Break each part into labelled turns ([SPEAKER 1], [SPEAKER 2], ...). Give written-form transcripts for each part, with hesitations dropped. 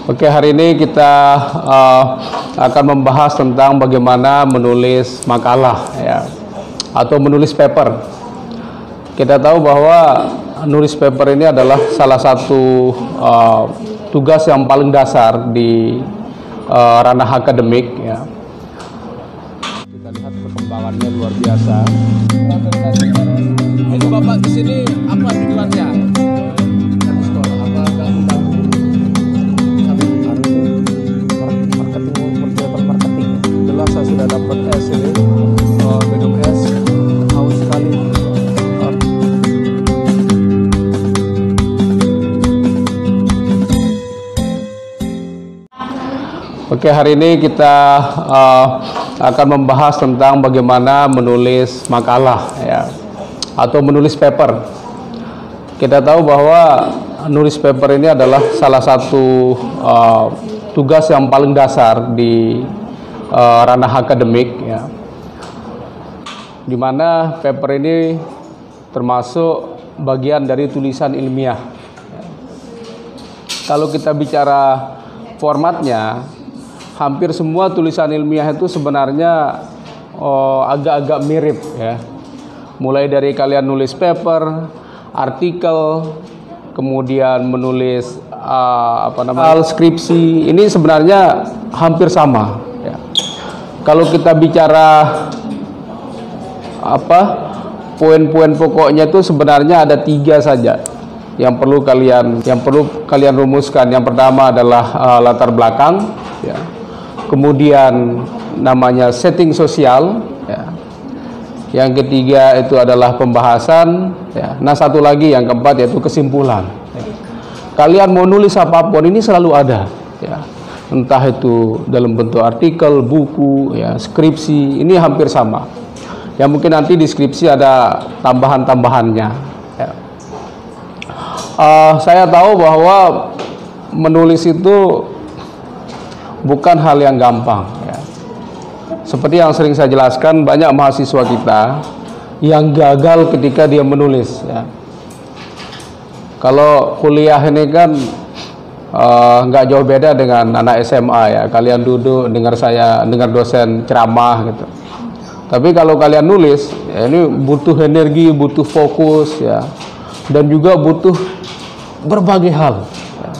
[SPEAKER 1] Oke, hari ini kita akan membahas tentang bagaimana menulis makalah ya, atau menulis paper. Kita tahu bahwa nulis paper ini adalah salah satu tugas yang paling dasar di ranah akademik ya. Kita lihat perkembangannya luar biasa. Ini Bapak di sini apa tujuannya? Saya sudah dapat es ini, minum es, haus sekali. Oke, hari ini kita akan membahas tentang bagaimana menulis makalah ya, atau menulis paper. Kita tahu bahwa nulis paper ini adalah salah satu tugas yang paling dasar di ranah akademik ya, dimana paper ini termasuk bagian dari tulisan ilmiah ya. Kalau kita bicara formatnya, hampir semua tulisan ilmiah itu sebenarnya agak-agak mirip ya, mulai dari kalian nulis paper, artikel, kemudian menulis skripsi, ini sebenarnya hampir sama. Kalau kita bicara poin-poin pokoknya itu sebenarnya ada 3 saja yang perlu kalian rumuskan. Yang pertama adalah latar belakang ya. Kemudian namanya setting sosial ya. Yang ketiga itu adalah pembahasan ya. Nah, satu lagi yang keempat yaitu kesimpulan ya. Kalian mau nulis apapun ini selalu ada ya, entah itu dalam bentuk artikel, buku, ya, skripsi, ini hampir sama. Ya mungkin nanti di skripsi ada tambahan-tambahannya. Ya. Saya tahu bahwa menulis itu bukan hal yang gampang. Ya. Seperti yang sering saya jelaskan, banyak mahasiswa kita yang gagal ketika dia menulis. Ya. Kalau kuliah ini kan nggak jauh beda dengan anak SMA ya. Kalian duduk dengar dosen ceramah gitu. Tapi kalau kalian nulis ya, ini butuh energi, butuh fokus ya, dan juga butuh berbagai hal ya.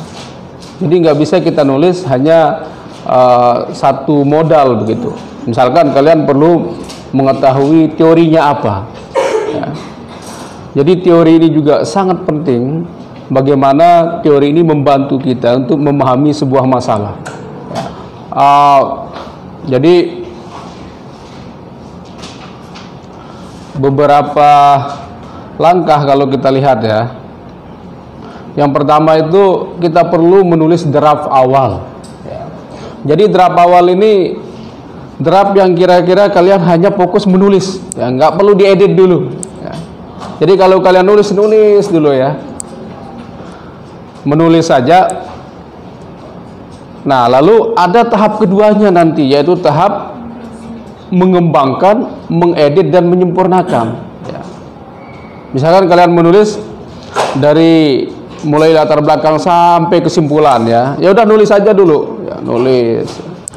[SPEAKER 1] Jadi nggak bisa kita nulis hanya satu modal begitu. Misalkan kalian perlu mengetahui teorinya apa ya. Jadi teori ini juga sangat penting. Bagaimana teori ini membantu kita untuk memahami sebuah masalah. Jadi beberapa langkah kalau kita lihat ya. Yang pertama itu kita perlu menulis draft awal. Jadi draft awal ini draft yang kira-kira kalian hanya fokus menulis, ya, nggak perlu diedit dulu. Ya. Jadi kalau kalian nulis dulu ya. Menulis saja. Nah, lalu ada tahap keduanya nanti, yaitu tahap mengembangkan, mengedit dan menyempurnakan ya. Misalkan kalian menulis dari mulai latar belakang sampai kesimpulan ya. Ya udah nulis saja dulu ya, nulis.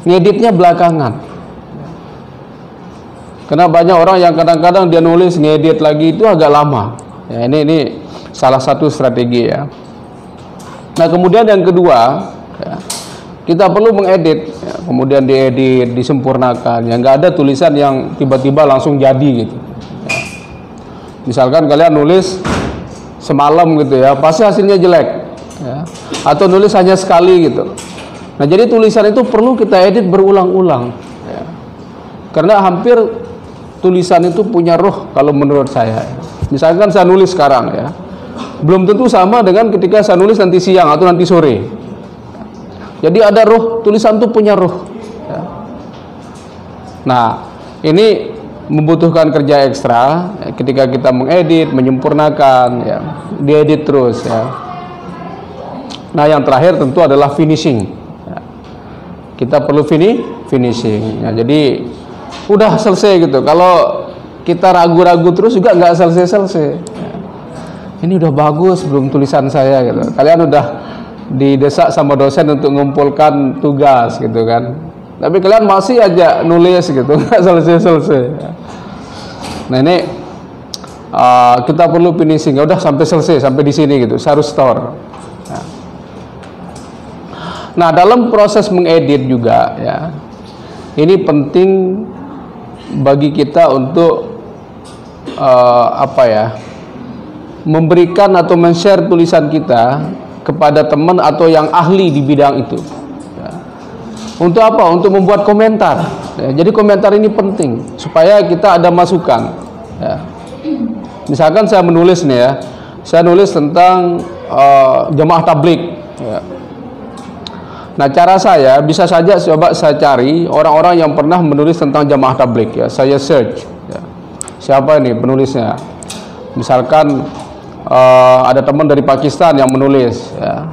[SPEAKER 1] Ngeditnya belakangan. Karena banyak orang yang kadang-kadang dia nulis ngedit lagi itu agak lama. Ya, ini salah satu strategi ya. Nah, kemudian yang kedua ya, kita perlu mengedit ya, kemudian diedit, disempurnakan ya. Nggak ada tulisan yang tiba-tiba langsung jadi gitu ya. Misalkan kalian nulis semalam gitu ya, pasti hasilnya jelek ya. Atau nulis hanya sekali gitu. Nah, jadi tulisan itu perlu kita edit berulang-ulang ya. Karena hampir tulisan itu punya roh kalau menurut saya ya. Misalkan saya nulis sekarang ya, belum tentu sama dengan ketika saya nulis nanti siang atau nanti sore. Jadi ada roh, tulisan itu punya roh ya. Nah, ini membutuhkan kerja ekstra ya, ketika kita mengedit, menyempurnakan ya, diedit terus ya. Nah, yang terakhir tentu adalah finishing ya. Kita perlu finishing ya. Jadi udah selesai gitu. Kalau kita ragu-ragu terus juga nggak selesai-selesai ya. Ini udah bagus belum tulisan saya gitu. Kalian udah didesak sama dosen untuk mengumpulkan tugas gitu kan. Tapi kalian masih aja nulis gitu, nggak selesai-selesai. Nah ini kita perlu finishing. Ya udah sampai selesai, sampai di sini gitu. Saya harus store. Nah dalam proses mengedit juga ya, ini penting bagi kita untuk memberikan atau men-share tulisan kita kepada teman atau yang ahli di bidang itu ya. Untuk apa? Untuk membuat komentar ya. Jadi komentar ini penting supaya kita ada masukan ya. Misalkan saya menulis nih ya, saya nulis tentang jemaah tabligh ya. Nah cara saya bisa saja coba saya cari orang-orang yang pernah menulis tentang jemaah tabligh ya. Saya search ya. Siapa ini penulisnya? Misalkan ada teman dari Pakistan yang menulis ya.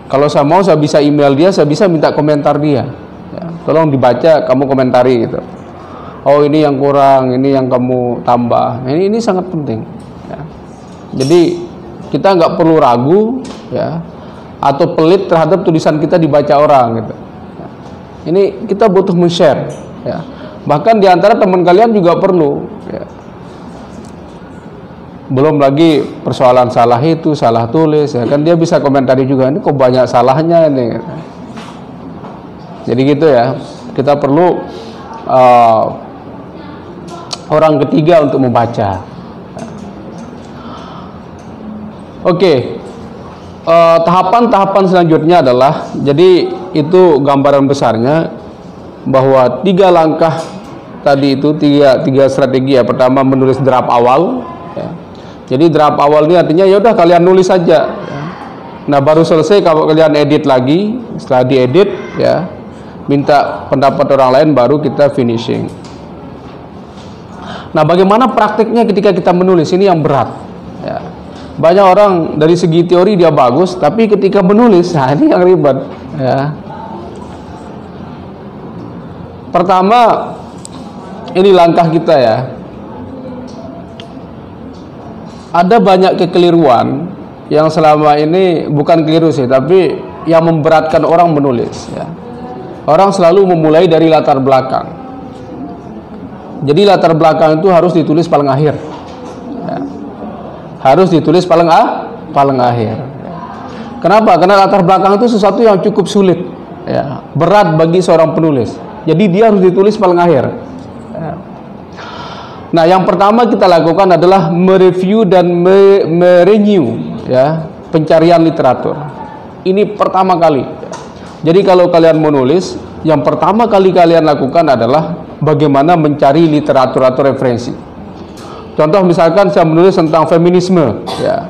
[SPEAKER 1] Kalau saya mau, saya bisa email dia, saya bisa minta komentar dia ya. Tolong dibaca, kamu komentari gitu. Oh ini yang kurang, ini yang kamu tambah. Nah, ini sangat penting ya. Jadi kita nggak perlu ragu ya, atau pelit terhadap tulisan kita dibaca orang gitu. Ini kita butuh men-share ya. Bahkan diantara teman kalian juga perlu ya. Belum lagi persoalan salah itu, salah tulis ya kan, dia bisa komentari juga, ini kok banyak salahnya ini. Jadi gitu ya, kita perlu orang ketiga untuk membaca. Oke. Tahapan-tahapan selanjutnya adalah, jadi itu gambaran besarnya bahwa 3 langkah tadi itu, tiga strategi ya. Pertama menulis draft awal ya. Jadi draft awal ini artinya ya udah kalian nulis saja ya. Nah baru selesai kalau kalian edit lagi, setelah diedit ya, minta pendapat orang lain, baru kita finishing. Nah bagaimana praktiknya ketika kita menulis, ini yang berat ya. Banyak orang dari segi teori dia bagus, tapi ketika menulis, nah ini yang ribet ya. Pertama, ini langkah kita ya. Ada banyak kekeliruan yang selama ini, bukan keliru sih, tapi yang memberatkan orang menulis ya. Orang selalu memulai dari latar belakang. Jadi latar belakang itu harus ditulis paling akhir ya. Harus ditulis paling akhir. Kenapa? Karena latar belakang itu sesuatu yang cukup sulit ya, berat bagi seorang penulis. Jadi dia harus ditulis paling akhir ya. Nah yang pertama kita lakukan adalah mereview dan merenew ya, pencarian literatur. Ini pertama kali. Jadi kalau kalian menulis, yang pertama kali kalian lakukan adalah bagaimana mencari literatur atau referensi. Contoh misalkan saya menulis tentang feminisme ya,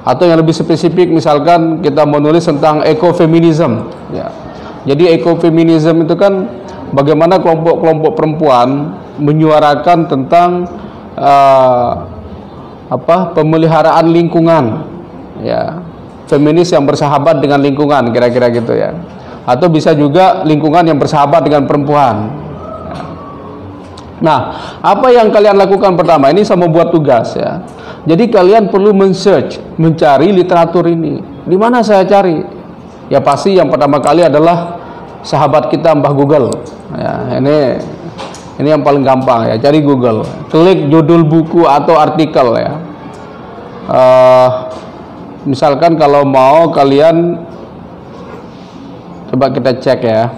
[SPEAKER 1] atau yang lebih spesifik misalkan kita menulis tentang ekofeminisme ya. Jadi ekofeminisme itu kan bagaimana kelompok-kelompok perempuan menyuarakan tentang pemeliharaan lingkungan ya, feminis yang bersahabat dengan lingkungan, kira-kira gitu ya. Atau bisa juga lingkungan yang bersahabat dengan perempuan. Nah, apa yang kalian lakukan pertama? Ini saya membuat tugas ya. Jadi kalian perlu men-search, mencari literatur ini. Di mana saya cari? Ya pasti yang pertama kali adalah sahabat kita Mbah Google ya. Ini yang paling gampang ya, cari Google, klik judul buku atau artikel ya. Misalkan kalau mau kalian, coba kita cek ya.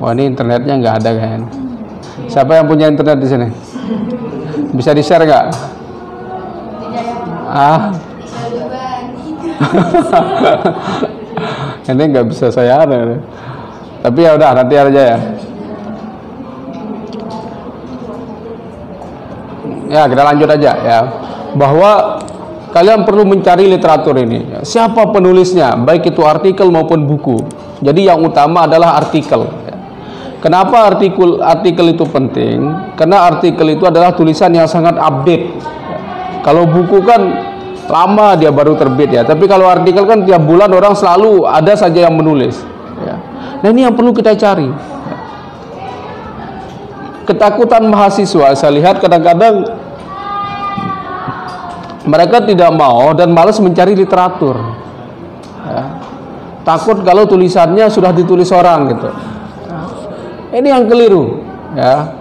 [SPEAKER 1] Wah ini internetnya nggak ada kan? Siapa yang punya internet di sini? Bisa di share nggak? Ini nggak bisa saya ada, tapi ya udah nanti aja ya. Ya kita lanjut aja ya, bahwa kalian perlu mencari literatur ini. Siapa penulisnya, baik itu artikel maupun buku. Jadi yang utama adalah artikel. Kenapa artikel itu penting? Karena artikel itu adalah tulisan yang sangat update. Kalau buku kan lama dia baru terbit ya, tapi kalau artikel kan tiap bulan orang selalu ada saja yang menulis ya. Nah ini yang perlu kita cari ya. Ketakutan mahasiswa saya lihat kadang-kadang mereka tidak mau dan malas mencari literatur. Ya. Takut kalau tulisannya sudah ditulis orang gitu. Ini yang keliru, ya.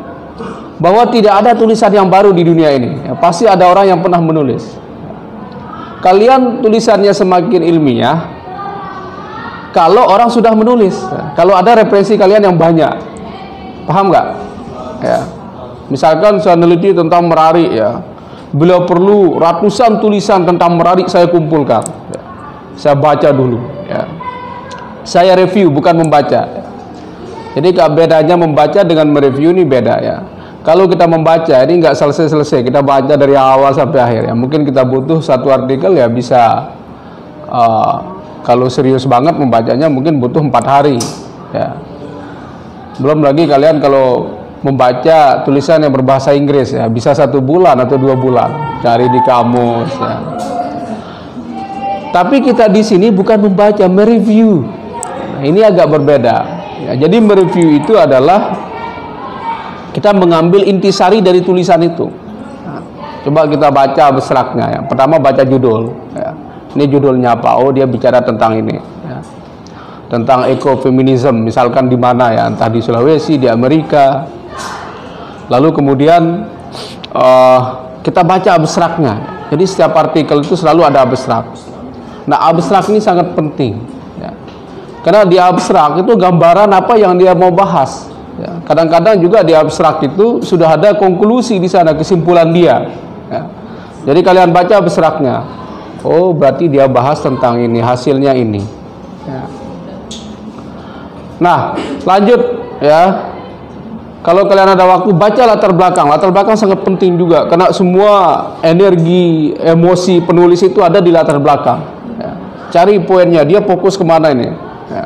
[SPEAKER 1] Bahwa tidak ada tulisan yang baru di dunia ini. Ya, pasti ada orang yang pernah menulis. Kalian tulisannya semakin ilmiah kalau orang sudah menulis. Kalau ada referensi kalian yang banyak, paham nggak? Ya. Misalkan saya meneliti tentang Merari, ya. Bila perlu ratusan tulisan tentang Merari saya kumpulkan. Ya. Saya baca dulu. Ya. Saya review, bukan membaca. Jadi bedanya membaca dengan mereview ini beda, ya. Kalau kita membaca ini nggak selesai-selesai, kita baca dari awal sampai akhir, ya. Mungkin kita butuh satu artikel, ya bisa. Kalau serius banget membacanya mungkin butuh 4 hari, ya. Belum lagi kalian kalau membaca tulisan yang berbahasa Inggris, ya bisa 1 bulan atau 2 bulan cari di kamus, ya. Tapi kita di sini bukan membaca, mereview. Nah, ini agak berbeda, ya. Jadi mereview itu adalah kita mengambil intisari dari tulisan itu. Nah, coba kita baca abstraknya, ya. Pertama baca judul, ya. Ini judulnya apa? Oh, dia bicara tentang ini, ya. Tentang ekofeminisme, misalkan di mana, ya, entah di Sulawesi, di Amerika. Lalu kemudian kita baca abstraknya. Jadi setiap artikel itu selalu ada abstrak. Nah, abstrak ini sangat penting, ya. Karena di abstrak itu gambaran apa yang dia mau bahas. Kadang-kadang juga di abstrak itu sudah ada konklusi di sana, kesimpulan dia, ya. Jadi kalian baca abstraknya, oh berarti dia bahas tentang ini, hasilnya ini, ya. Nah lanjut, ya. Kalau kalian ada waktu baca latar belakang. Latar belakang sangat penting juga, karena semua energi, emosi penulis itu ada di latar belakang, ya. Cari poinnya, dia fokus kemana ini, ya.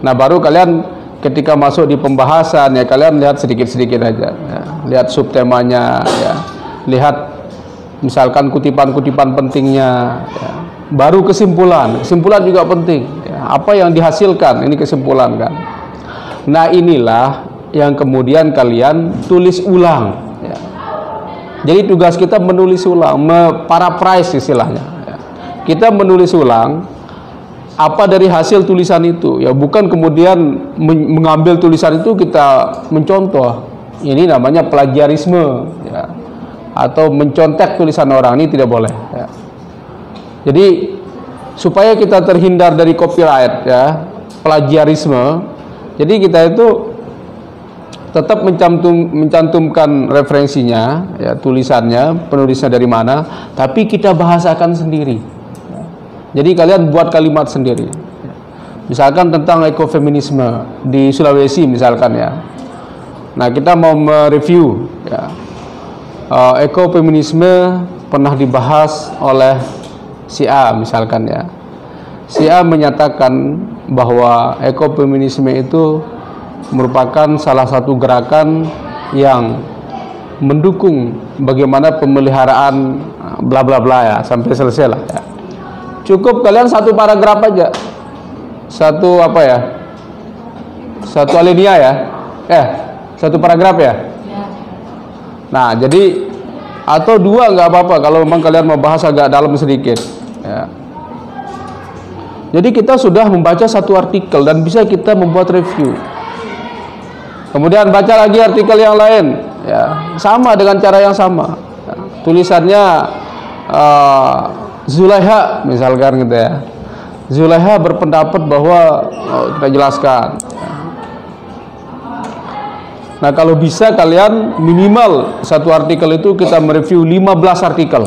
[SPEAKER 1] Nah baru kalian ketika masuk di pembahasan, ya kalian lihat sedikit-sedikit aja, ya. Lihat subtemanya, ya. Lihat misalkan kutipan-kutipan pentingnya, ya. Baru kesimpulan. Kesimpulan juga penting, ya. Apa yang dihasilkan, ini kesimpulan kan. Nah inilah yang kemudian kalian tulis ulang, ya. Jadi tugas kita menulis ulang, paraphrase istilahnya, ya. Kita menulis ulang apa dari hasil tulisan itu, ya, bukan kemudian mengambil tulisan itu kita mencontoh. Ini namanya plagiarisme, ya, atau mencontek tulisan orang, ini tidak boleh, ya. Jadi supaya kita terhindar dari copyright, ya, plagiarisme, jadi kita itu tetap mencantumkan referensinya, ya, tulisannya, penulisnya dari mana, tapi kita bahasakan sendiri. Jadi kalian buat kalimat sendiri. Misalkan tentang ekofeminisme di Sulawesi misalkan, ya. Nah kita mau mereview, ya, ekofeminisme pernah dibahas oleh si A misalkan, ya. Si A menyatakan bahwa ekofeminisme itu merupakan salah satu gerakan yang mendukung bagaimana pemeliharaan bla bla bla, ya, sampai selesai lah, ya. Cukup kalian satu paragraf aja, satu apa, ya, satu alinea, ya, satu paragraf, ya. Nah jadi atau 2 nggak apa-apa kalau memang kalian mau bahas agak dalam sedikit, ya. Jadi kita sudah membaca satu artikel dan bisa kita membuat review. Kemudian baca lagi artikel yang lain, ya, sama dengan cara yang sama, ya. Tulisannya Zulaiha misalkan gitu, ya. Zulaiha berpendapat bahwa, kita jelaskan. Nah kalau bisa kalian minimal satu artikel itu kita mereview 15 artikel.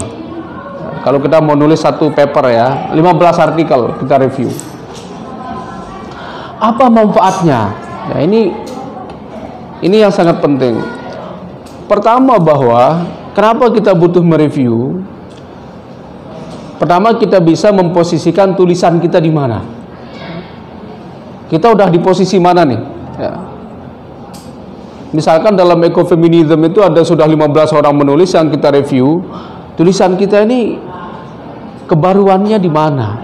[SPEAKER 1] Kalau kita mau nulis satu paper, ya, 15 artikel kita review. Apa manfaatnya? Ya, ini yang sangat penting. Pertama bahwa kenapa kita butuh mereview? Pertama kita bisa memposisikan tulisan kita di mana. Kita udah di posisi mana nih, ya. Misalkan dalam ekofeminisme itu ada sudah 15 orang menulis yang kita review. Tulisan kita ini kebaruannya di mana?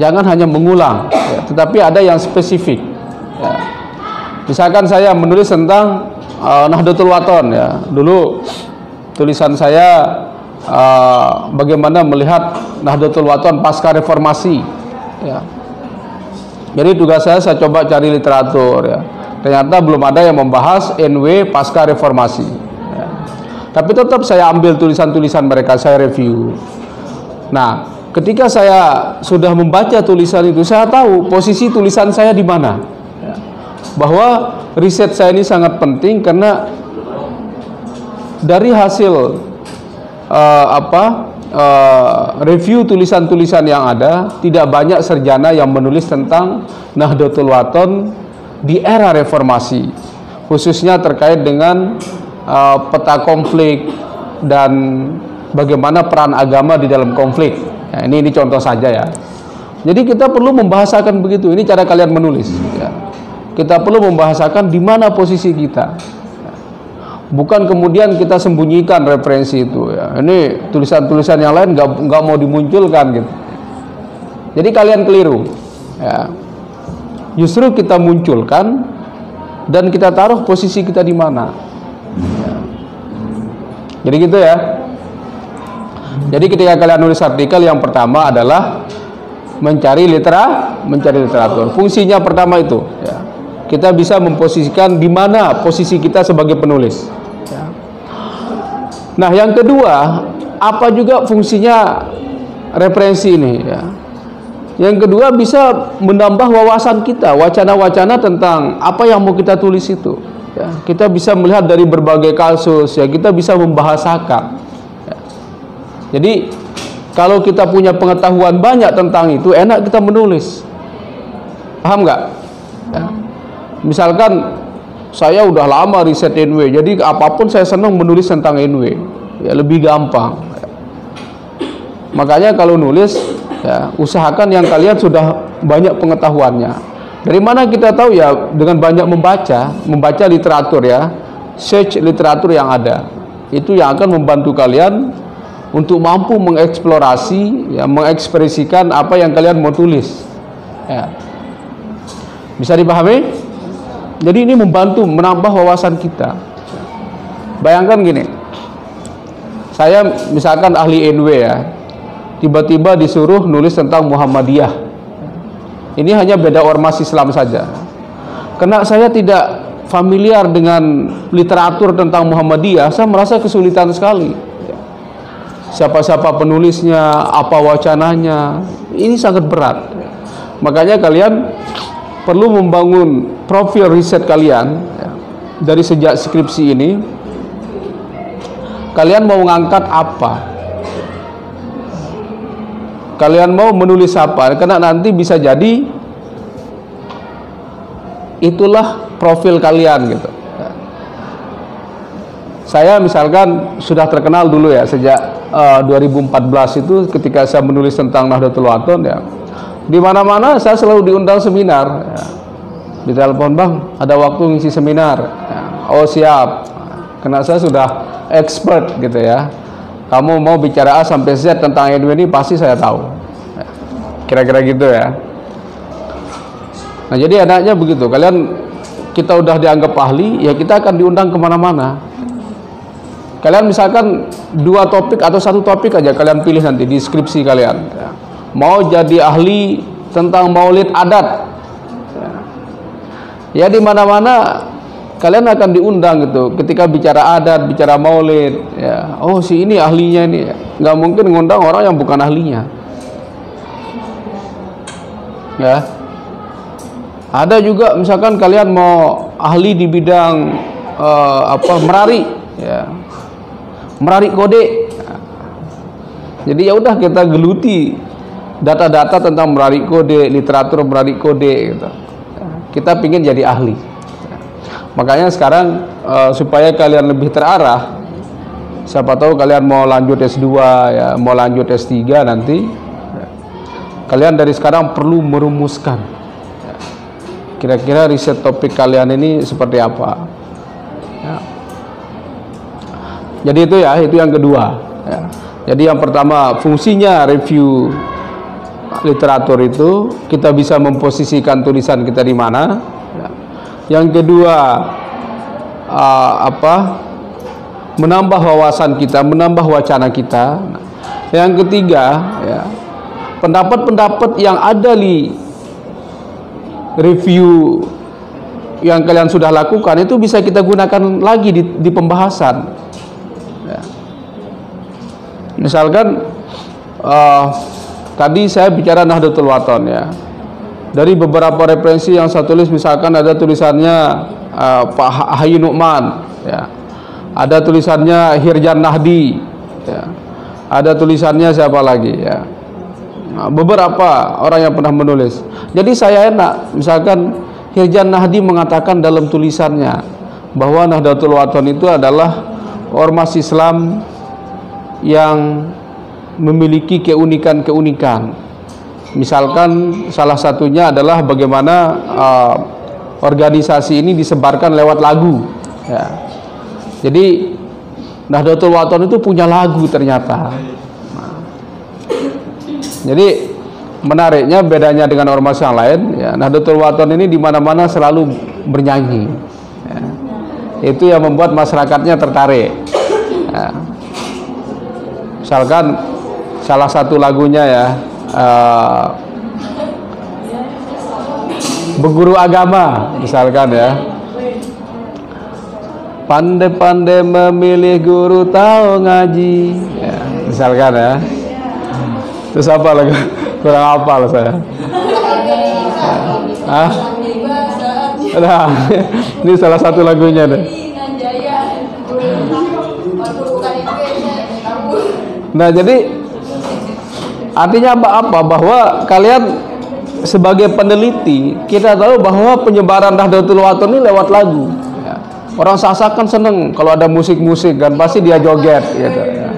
[SPEAKER 1] Jangan hanya mengulang, ya, tetapi ada yang spesifik, ya. Misalkan saya menulis tentang Nahdlatul Wathon, ya. Dulu tulisan saya bagaimana melihat Nahdlatul Wathon pasca reformasi. Ya. Jadi tugas saya coba cari literatur. Ya. Ternyata belum ada yang membahas NW pasca reformasi. Ya. Tapi tetap saya ambil tulisan-tulisan mereka, saya review. Nah, ketika saya sudah membaca tulisan itu, saya tahu posisi tulisan saya di mana. Ya. Bahwa riset saya ini sangat penting karena dari hasil review tulisan-tulisan yang ada, tidak banyak sarjana yang menulis tentang Nahdlatul Wathon di era reformasi, khususnya terkait dengan peta konflik dan bagaimana peran agama di dalam konflik. Ya, ini contoh saja ya. Jadi kita perlu membahasakan begitu. Ini cara kalian menulis. Ya. Kita perlu membahasakan di mana posisi kita. Bukan kemudian kita sembunyikan referensi itu. Ya. Ini tulisan-tulisan yang lain nggak mau dimunculkan gitu. Jadi kalian keliru. Ya. Justru kita munculkan dan kita taruh posisi kita di mana. Ya. Jadi gitu ya. Jadi ketika kalian nulis artikel, yang pertama adalah mencari literatur. Fungsinya pertama itu. Ya. Kita bisa memposisikan di mana posisi kita sebagai penulis. Ya. Nah, yang kedua, apa juga fungsinya referensi ini? Ya. Yang kedua, bisa menambah wawasan kita, wacana-wacana tentang apa yang mau kita tulis itu. Ya. Kita bisa melihat dari berbagai kasus, ya, kita bisa membahasakan. Ya. Jadi, kalau kita punya pengetahuan banyak tentang itu, enak kita menulis. Paham nggak? Ya. Misalkan saya udah lama riset NW, jadi apapun saya senang menulis tentang NW, ya lebih gampang. Makanya kalau nulis, ya usahakan yang kalian sudah banyak pengetahuannya. Dari mana kita tahu? Ya dengan banyak membaca literatur ya, search literatur yang ada. Itu yang akan membantu kalian untuk mampu mengeksplorasi, ya, mengekspresikan apa yang kalian mau tulis. Ya. Bisa dipahami? Jadi ini membantu menambah wawasan kita. Bayangkan gini, saya misalkan ahli NW ya, tiba-tiba disuruh nulis tentang Muhammadiyah. Ini hanya beda ormas Islam saja. Karena saya tidak familiar dengan literatur tentang Muhammadiyah, saya merasa kesulitan sekali. Siapa-siapa penulisnya, apa wacananya, ini sangat berat. Makanya kalian perlu membangun profil riset kalian ya. Dari sejak skripsi ini, kalian mau mengangkat apa, kalian mau menulis apa, karena nanti bisa jadi itulah profil kalian gitu. Saya misalkan sudah terkenal dulu ya, sejak 2014 itu ketika saya menulis tentang Nahdlatul Wathon ya, di mana-mana saya selalu diundang seminar. Ya. Ditelepon, bang, ada waktu ngisi seminar. Ya. Oh siap, karena saya sudah expert gitu ya. Kamu mau bicara A sampai Z tentang NW ini pasti saya tahu. Ya. Kira-kira gitu ya. Nah jadi enaknya begitu. Kita udah dianggap ahli, ya kita akan diundang kemana-mana. Kalian misalkan 2 topik atau 1 topik aja kalian pilih nanti di skripsi kalian. Ya. Mau jadi ahli tentang maulid adat, ya di mana-mana kalian akan diundang gitu. Ketika bicara adat, bicara maulid, ya oh si ini ahlinya ini, nggak mungkin ngundang orang yang bukan ahlinya. Ya, ada juga misalkan kalian mau ahli di bidang merari, ya merari kode. Jadi ya udah kita geluti data-data tentang merari kode, literatur merari kode gitu. Kita pingin jadi ahli. Makanya sekarang supaya kalian lebih terarah, siapa tahu kalian mau lanjut S2 ya, mau lanjut S3 nanti, kalian dari sekarang perlu merumuskan kira-kira riset topik kalian ini seperti apa ya. Jadi itu ya, itu yang kedua ya. Jadi yang pertama, fungsinya review literatur itu kita bisa memposisikan tulisan kita di mana. Yang kedua, menambah wawasan kita, menambah wacana kita. Yang ketiga, ya, pendapat-pendapat yang ada di review yang kalian sudah lakukan itu bisa kita gunakan lagi di pembahasan. Ya. Misalkan tadi saya bicara Nahdlatul Wathon, ya. Dari beberapa referensi yang saya tulis, misalkan ada tulisannya Pak Hayi Nu'man, ya. Ada tulisannya Hirjan Nahdi, ya. Ada tulisannya siapa lagi, ya. Nah, beberapa orang yang pernah menulis. Jadi saya enak, misalkan Hirjan Nahdi mengatakan dalam tulisannya bahwa Nahdlatul Wathon itu adalah ormas Islam yang memiliki keunikan-keunikan. Misalkan salah satunya adalah bagaimana organisasi ini disebarkan lewat lagu, ya. Jadi Nahdlatul Wathon itu punya lagu ternyata. Nah, jadi menariknya bedanya dengan ormas yang lain, ya, Nahdlatul Wathon ini di mana-mana selalu bernyanyi, ya. Itu yang membuat masyarakatnya tertarik, ya. Misalkan salah satu lagunya, ya, Beguru Agama, misalkan, ya, pandai-pandai memilih guru tahu ngaji, ya, misalkan, ya. Terus apa lagi? Kurang hafal saya. Nah, ini salah satu lagunya deh. Nah, jadi artinya apa? Bahwa kalian sebagai peneliti, kita tahu bahwa penyebaran Nahdlatul Wathon ini lewat lagu, ya. Orang Sasak kan seneng kalau ada musik-musik kan, pasti dia joget, gitu, ya.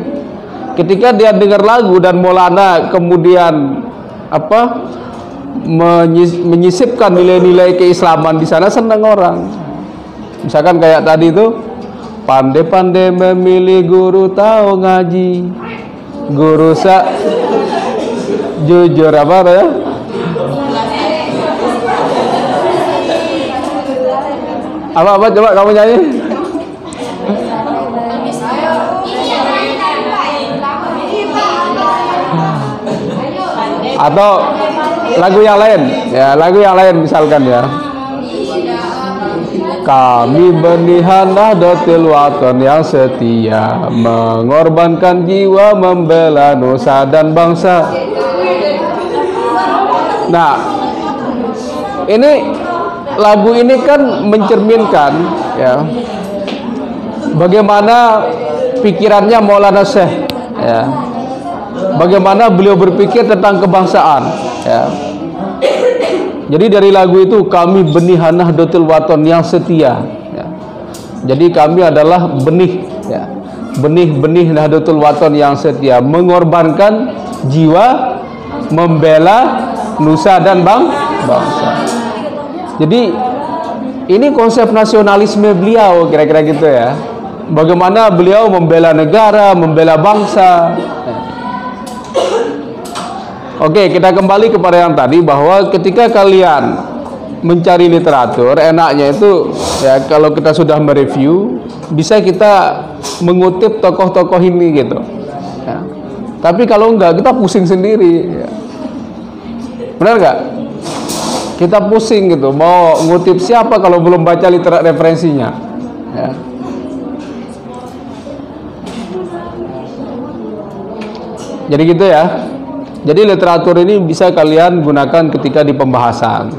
[SPEAKER 1] Ketika dia dengar lagu dan Maulana kemudian menyisipkan nilai-nilai keislaman di sana, senang orang. Misalkan kayak tadi itu, pandai-pandai memilih guru tahu ngaji, guru jujur apa ya? Apa coba kamu nyanyi? Atau lagu yang lain, ya, lagu yang lain misalkan, ya, kami benihan Nahdlatul Wathon yang setia, mengorbankan jiwa membela nusa dan bangsa. Nah, ini lagu ini kan mencerminkan, ya, bagaimana pikirannya Maulana Syekh, ya. Bagaimana beliau berpikir tentang kebangsaan, ya. Jadi dari lagu itu, kami benihan Nahdlatul Wathon yang setia, ya. Jadi kami adalah benih, ya, benih-benih Nahdlatul Wathon yang setia, mengorbankan jiwa membela nusa dan bangsa. Jadi ini konsep nasionalisme beliau, kira-kira gitu, ya. Bagaimana beliau membela negara, membela bangsa. Oke, kita kembali kepada yang tadi, bahwa ketika kalian mencari literatur, enaknya itu, ya, kalau kita sudah mereview, bisa kita mengutip tokoh-tokoh ini, gitu, ya. Tapi kalau enggak, kita pusing sendiri, ya. Benar enggak? Kita pusing gitu, mau ngutip siapa kalau belum baca literatur referensinya, ya. Jadi gitu, ya. Jadi literatur ini bisa kalian gunakan ketika di pembahasan.